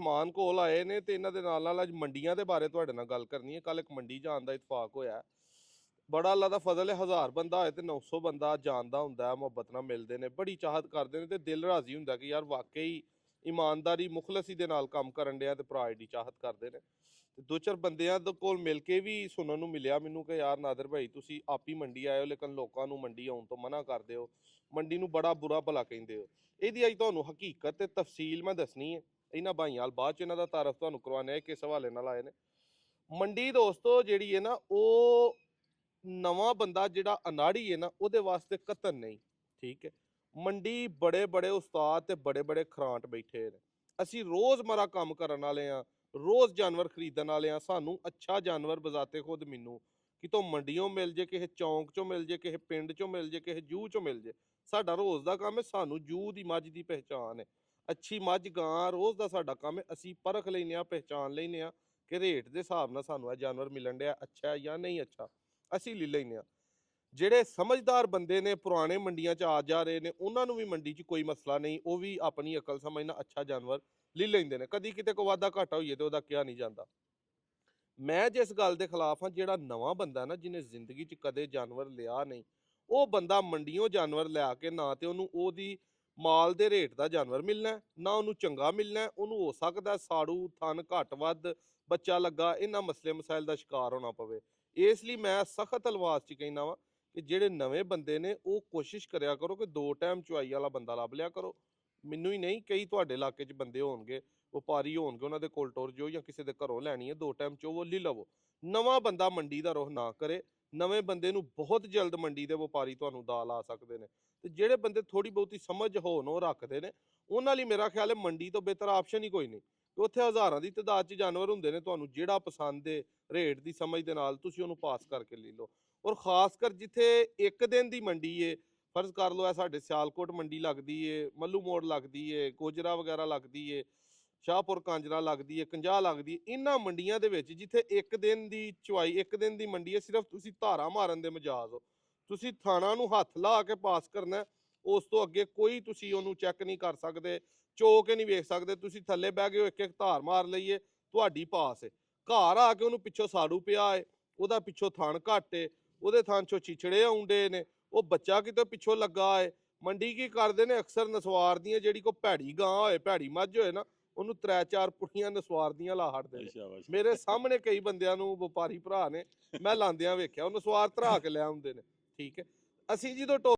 ਸਮਾਨ ਕੋਲ ਆਏ ਨੇ ਤੇ ਇਹਨਾਂ ਦੇ ਨਾਲ ਅੱਜ ਮੰਡੀਆਂ ਦੇ ਬਾਰੇ ਤੁਹਾਡੇ ਨਾਲ ਗੱਲ ਕਰਨੀ ਹੈ। ਕੱਲ ਇੱਕ ਮੰਡੀ ਜਾਣ ਦਾ ਇਤਫਾਕ ਹੋਇਆ, ਬੜਾ ਅੱਲਾ ਦਾ ਫਜ਼ਲ ਹੈ। 1000 ਬੰਦਾ ਹੋਏ ਤੇ 900 ਬੰਦਾ ਜਾਣਦਾ ਹੁੰਦਾ, ਮੁਹੱਬਤ ਨਾਲ ਮਿਲਦੇ ਨੇ, ਬੜੀ ਚਾਹਤ ਕਰਦੇ ਨੇ ਤੇ ਦਿਲ ਰਾਜ਼ੀ ਹੁੰਦਾ ਕਿ ਯਾਰ ਵਾਕਈ ਇਮਾਨਦਾਰੀ ਮੁਖਲਸੀ ਦੇ ਨਾਲ ਕੰਮ ਕਰਨ ਡਿਆ ਤੇ ਭਰਾ ਏਡੀ ਚਾਹਤ ਕਰਦੇ ਨੇ। ਤੇ ਦੋ ਚਾਰ ਬੰਦਿਆਂ ਦੇ ਕੋਲ ਮਿਲ ਕੇ ਵੀ ਸੁਣਨ ਨੂੰ ਮਿਲਿਆ ਮੈਨੂੰ ਕਿ ਯਾਰ ਨਾਦਰ ਭਾਈ ਤੁਸੀਂ ਆਪ ਹੀ ਮੰਡੀ ਆਏ ਹੋ ਲੇਕਿਨ ਲੋਕਾਂ ਨੂੰ ਮੰਡੀ ਆਉਣ ਤੋਂ ਮਨਾ ਕਰਦੇ ਹੋ, ਮੰਡੀ ਨੂੰ ਬੜਾ ਬੁਰਾ ਭਲਾ ਕਹਿੰਦੇ ਹੋ। ਇਹਦੀ ਅੱਜ ਤੁਹਾਨੂੰ ਹਕੀਕਤ ਤੇ ਤਫਸੀਲ ਮੈਂ ਦੱਸਣੀ ਹੈ। ਇਹਨਾਂ ਭਾਈਆਂ ਨਾਲ ਬਾਅਦ ਚ ਇਹਨਾਂ ਦਾ ਤਾਰਫ ਤੁਹਾਨੂੰ ਕਰਵਾਉਣਾ ਹੈ ਕਿਸ ਹਵਾਲੇ ਨਾਲ ਆਏ ਨੇ। ਮੰਡੀ ਦੋਸਤੋ ਜਿਹੜੀ ਹੈ ਨਾ, ਉਹ ਨਵਾਂ ਬੰਦਾ ਜਿਹੜਾ ਅਨਾੜੀ ਹੈ ਨਾ ਉਹਦੇ ਵਾਸਤੇ ਕਤਨ ਨਹੀਂ, ਠੀਕ ਹੈ। ਮੰਡੀ ਬੜੇ ਬੜੇ ਉਸਤਾਦ ਤੇ ਬੜੇ ਬੜੇ ਖਰਾਂਟ ਬੈਠੇ ਨੇ। ਅਸੀਂ ਰੋਜ਼ਮਰਾ ਕੰਮ ਕਰਨ ਵਾਲੇ ਆ, ਰੋਜ਼ ਜਾਨਵਰ ਖਰੀਦਣ ਵਾਲੇ ਆ। ਸਾਨੂੰ ਅੱਛਾ ਜਾਨਵਰ ਬਜ਼ਾਤੇ ਖੁਦ ਮੈਨੂੰ ਕਿਤੋਂ ਮੰਡੀਓਂ ਮਿਲ ਜੇ, ਕਿਸੇ ਚੌਂਕ ਚੋਂ ਮਿਲ ਜੇ, ਕਿਸੇ ਪਿੰਡ ਚੋਂ ਮਿਲ ਜੇ, ਕਿਸੇ ਜੂਹ ਚੋਂ ਮਿਲ ਜੇ। ਸਾਡਾ ਰੋਜ਼ ਦਾ ਕੰਮ ਹੈ। ਸਾਨੂੰ ਜੂਹ ਦੀ ਮੱਝ ਦੀ ਪਹਿਚਾਣ ਹੈ, ਅੱਛੀ ਮੱਝ ਗਾਂ ਰੋਜ਼ ਦਾ ਸਾਡਾ ਕੰਮ ਹੈ। ਅਸੀਂ ਪਰਖ ਲੈਂਦੇ ਹਾਂ, ਪਹਿਚਾਣ ਲੈਂਦੇ ਹਾਂ ਕਿ ਰੇਟ ਦੇ ਹਿਸਾਬ ਨਾਲ ਸਾਨੂੰ ਇਹ ਜਾਨਵਰ ਮਿਲਣ ਡਿਆ ਅੱਛਾ ਜਾਂ ਨਹੀਂ ਅੱਛਾ, ਅਸੀਂ ਲੈ ਲੈਂਦੇ ਹਾਂ। ਜਿਹੜੇ ਸਮਝਦਾਰ ਬੰਦੇ ਨੇ ਪੁਰਾਣੇ ਮੰਡੀਆਂ 'ਚ ਆ ਜਾ ਰਹੇ ਨੇ ਉਹਨਾਂ ਨੂੰ ਵੀ ਮੰਡੀ 'ਚ ਕੋਈ ਮਸਲਾ ਨਹੀਂ, ਉਹ ਵੀ ਆਪਣੀ ਅਕਲ ਸਮਝ ਨਾਲ ਅੱਛਾ ਜਾਨਵਰ ਲੈ ਲੈਂਦੇ ਨੇ। ਕਦੀ ਕਿਤੇ ਕੋਈ ਵਾਧਾ ਘਾਟਾ ਹੋਈਏ ਤੇ ਉਹਦਾ ਕਿਹਾ ਨਹੀਂ ਜਾਂਦਾ। ਮੈਂ ਜਿਸ ਗੱਲ ਦੇ ਖਿਲਾਫ ਹਾਂ, ਜਿਹੜਾ ਨਵਾਂ ਬੰਦਾ ਨਾ ਜਿਹਨੇ ਜ਼ਿੰਦਗੀ 'ਚ ਕਦੇ ਜਾਨਵਰ ਲਿਆ ਨਹੀਂ, ਉਹ ਬੰਦਾ ਮੰਡੀਓਂ ਜਾਨਵਰ ਲਿਆ ਕੇ ਨਾ ਤੇ ਉਹਨੂੰ ਉਹਦੀ ਮਾਲ ਦੇ ਰੇਟ ਦਾ ਜਾਨਵਰ ਮਿਲਣਾ, ਨਾ ਉਹਨੂੰ ਚੰਗਾ ਮਿਲਣਾ। ਉਹਨੂੰ ਹੋ ਸਕਦਾ ਸਾੜੂ ਥਣ ਘੱਟ ਵੱਧ ਬੱਚਾ ਲੱਗਾ ਇਹਨਾਂ ਮਸਲੇ ਮਸਾਇਲ ਦਾ ਸ਼ਿਕਾਰ ਹੋਣਾ ਪਵੇ। ਇਸ ਲਈ ਮੈਂ ਸਖਤ ਅਲਵਾਜ਼ 'ਚ ਕਹਿੰਦਾ ਵਾਂ ਕਿ ਜਿਹੜੇ ਨਵੇਂ ਬੰਦੇ ਨੇ ਉਹ ਕੋਸ਼ਿਸ਼ ਕਰਿਆ ਕਰੋ ਕਿ 2 ਟਾਈਮ ਚੁਆਈ ਵਾਲਾ ਬੰਦਾ ਲੱਭ ਲਿਆ ਕਰੋ। ਮੈਨੂੰ ਹੀ ਨਹੀਂ, ਕਈ ਤੁਹਾਡੇ ਇਲਾਕੇ 'ਚ ਬੰਦੇ ਹੋਣਗੇ, ਵਪਾਰੀ ਹੋਣਗੇ, ਉਹਨਾਂ ਦੇ ਕੋਲ ਟੁਰ ਜਾਓ ਜਾਂ ਕਿਸੇ ਦੇ ਘਰੋਂ ਲੈਣੀ ਹੈ 2 ਟਾਈਮ 'ਚ ਉਹ ਲੈ ਲਵੋ। ਨਵਾਂ ਬੰਦਾ ਮੰਡੀ ਦਾ ਰੁਖ ਨਾ ਕਰੇ। ਨਵੇਂ ਬੰਦੇ ਨੂੰ ਬਹੁਤ ਜਲਦ ਮੰਡੀ ਦੇ ਵਪਾਰੀ ਤੁਹਾਨੂੰ ਦਾ ਲਾ ਸਕਦੇ ਨੇ। ਤੇ ਜਿਹੜੇ ਬੰਦੇ ਥੋੜੀ ਬਹੁਤੀ ਸਮਝ ਹੋਣ ਉਹ ਰੱਖਦੇ ਨੇ, ਉਹਨਾਂ ਲਈ ਮੇਰਾ ਖਿਆਲ ਹੈ ਮੰਡੀ ਤੋਂ ਬਿਹਤਰ ਆਪਸ਼ਨ ਹੀ ਕੋਈ ਨਹੀਂ। ਉੱਥੇ ਹਜ਼ਾਰਾਂ ਦੀ ਤਾਦਾਦ 'ਚ ਜਾਨਵਰ ਹੁੰਦੇ ਨੇ, ਤੁਹਾਨੂੰ ਜਿਹੜਾ ਪਸੰਦ ਹੈ ਰੇਟ ਦੀ ਸਮਝ ਦੇ ਨਾਲ ਤੁਸੀਂ ਉਹਨੂੰ ਪਾਸ ਕਰਕੇ ਲੈ ਲਓ। ਔਰ ਖਾਸ ਕਰ ਜਿੱਥੇ ਇੱਕ ਦਿਨ ਦੀ ਮੰਡੀ ਏ, ਫਰਜ਼ ਕਰ ਲਓ ਇਹ ਸਾਡੇ ਸਿਆਲਕੋਟ ਮੰਡੀ ਲੱਗਦੀ ਏ, ਮੱਲੂ ਮੋੜ ਲੱਗਦੀ ਏ, ਗੋਜਰਾ ਵਗੈਰਾ ਲੱਗਦੀ ਏ, ਸ਼ਾਹਪੁਰ ਕਾਂਜਰਾ ਲੱਗਦੀ ਏ, 50 ਲੱਗਦੀ ਏ। ਇਹਨਾਂ ਮੰਡੀਆਂ ਦੇ ਵਿੱਚ ਜਿੱਥੇ ਇੱਕ ਦਿਨ ਦੀ ਚੁਆਈ, ਇੱਕ ਦਿਨ ਦੀ ਮੰਡੀ ਹੈ, ਸਿਰਫ ਤੁਸੀਂ ਧਾਰਾ ਮਾਰਨ ਦੇ ਮਜਾਜ਼ ਹੋ। ਤੁਸੀਂ ਥਾਣਾ ਨੂੰ ਹੱਥ ਲਾ ਕੇ ਪਾਸ ਕਰਨਾ, ਉਸ ਤੋਂ ਅੱਗੇ ਕੋਈ ਤੁਸੀਂ ਉਹਨੂੰ ਚੈੱਕ ਨਹੀਂ ਕਰ ਸਕਦੇ, ਚੋ ਕੇ ਨਹੀਂ ਵੇਖ ਸਕਦੇ। ਤੁਸੀਂ ਥੱਲੇ ਬਹਿ ਗਏ ਹੋ, ਇੱਕ ਇੱਕ ਧਾਰ ਮਾਰ ਲਈਏ, ਤੁਹਾਡੀ ਪਾਸ ਹੈ। ਘਰ ਆ ਕੇ ਉਹਨੂੰ ਪਿੱਛੋਂ ਸਾੜੂ ਪਿਆ ਏ, ਉਹਦਾ ਪਿੱਛੋਂ ਥਣ ਘੱਟ ਏ, ਉਹਦੇ ਥਣ ਚੋਂ ਚਿਚੜੇ ਆਉਂਦੇ ਨੇ, ਉਹ ਬੱਚਾ ਕਿਤੇ ਪਿੱਛੋਂ ਲੱਗਾ ਏ। ਮੰਡੀ ਕੀ ਕਰਦੇ ਨੇ ਅਕਸਰ ਨਸਵਾਰ ਦੀਆਂ, ਜਿਹੜੀ ਕੋਈ ਭੈੜੀ ਗਾਂ ਹੋਏ, ਭੈੜੀ ਮੱਝ ਹੋਏ ਨਾ, ਉਹਨੂੰ 3-4 ਪੁੱਠੀਆਂ ਨਸਵਾਰ ਦੀਆਂ ਲਾ ਹਟਦੇ ਨੇ। ਮੇਰੇ ਸਾਹਮਣੇ ਕਈ ਬੰਦਿਆਂ ਨੂੰ ਵਪਾਰੀ ਭਰਾ ਨੇ ਮੈਂ ਲਾਂਦਿਆਂ ਵੇਖਿਆ, ਉਹ ਨਸਵਾਰ ਧਰਾ ਕੇ ਲੈ ਆਉਂਦੇ ਨੇ, ਠੀਕ ਹੈ। ਅਸੀਂ ਜਦੋਂ